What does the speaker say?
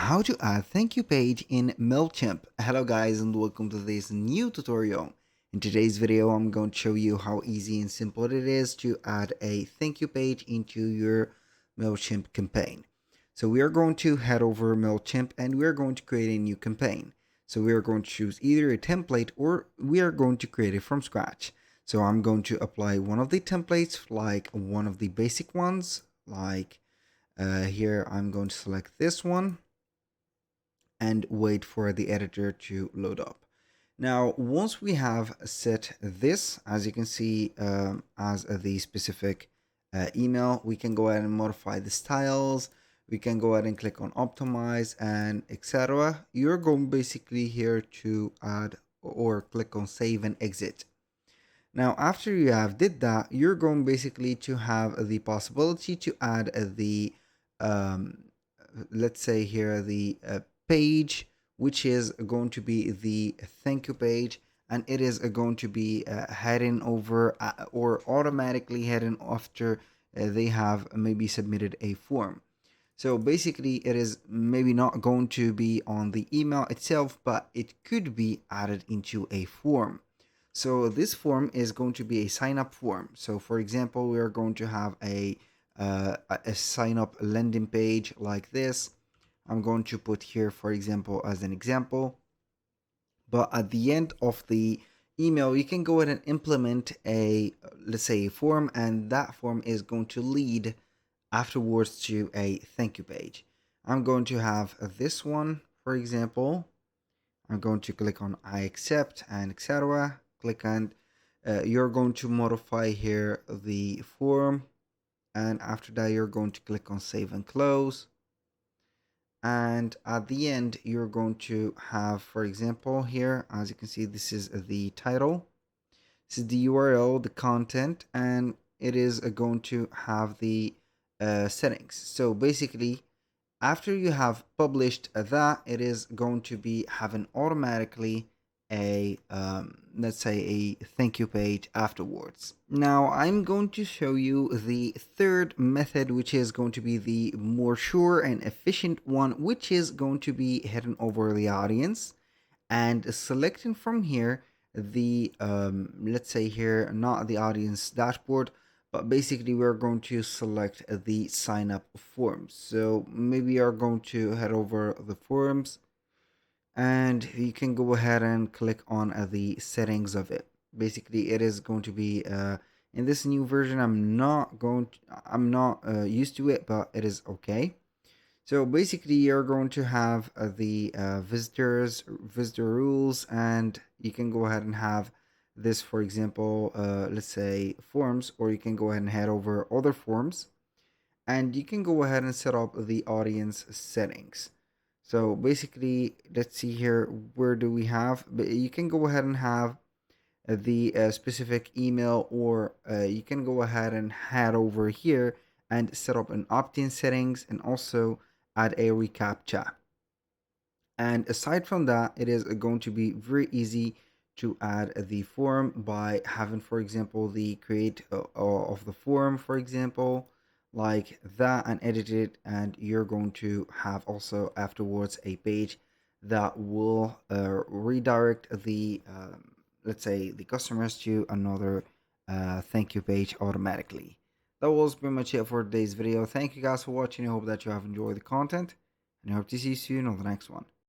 how to add thank you page in Mailchimp. Hello guys and welcome to this new tutorial. In today's video I'm going to show you how easy and simple it is to add a thank you page into your Mailchimp campaign. So we are going to head over Mailchimp and we are going to create a new campaign. So we are going to choose either a template or we are going to create it from scratch. So I'm going to apply one of the templates, like one of the basic ones, like here I'm going to select this one and wait for the editor to load up. Now, once we have set this, as you can see, as the specific email, we can go ahead and modify the styles. We can go ahead and click on optimize and etc. You're going basically here to add or click on save and exit. Now, after you have did that, you're going basically to have the possibility to add the um, let's say here the page, which is going to be the thank you page, and it is going to be heading over or automatically heading after they have maybe submitted a form. So basically it is maybe not going to be on the email itself, but it could be added into a form. So this form is going to be a sign up form. So for example, we are going to have a sign up landing page like this. I'm going to put here, for example, as an example. But at the end of the email, you can go ahead and implement a, let's say, a form, and that form is going to lead afterwards to a thank you page. I'm going to have this one, for example. I'm going to click on I accept and etc. Click on, you're going to modify here the form, and after that you're going to click on save and close. And at the end you're going to have, for example, here, as you can see, this is the title, this is the URL, the content, and it is going to have the settings. So basically, after you have published that, it is going to be having automatically a let's say a thank you page afterwards. Now I'm going to show you the third method, which is going to be the more sure and efficient one, which is going to be heading over the audience and selecting from here the let's say here, not the audience dashboard, but basically we're going to select the sign up forms. So maybe you're going to head over the forms and you can go ahead and click on the settings of it. Basically it is going to be in this new version, I'm not used to it, but it is okay. So basically you're going to have the visitor rules, and you can go ahead and have this, for example, let's say forms, or you can go ahead and head over other forms, and you can go ahead and set up the audience settings. So basically, let's see here, where do we have, but you can go ahead and have the specific email, or you can go ahead and head over here and set up an opt-in settings and also add a recaptcha. And aside from that, it is going to be very easy to add the form by having, for example, the create of the form, for example, like that, and edit it, and you're going to have also afterwards a page that will redirect the let's say the customers to another thank you page automatically. That was pretty much it for today's video. Thank you guys for watching. I hope that you have enjoyed the content, and I hope to see you soon on the next one.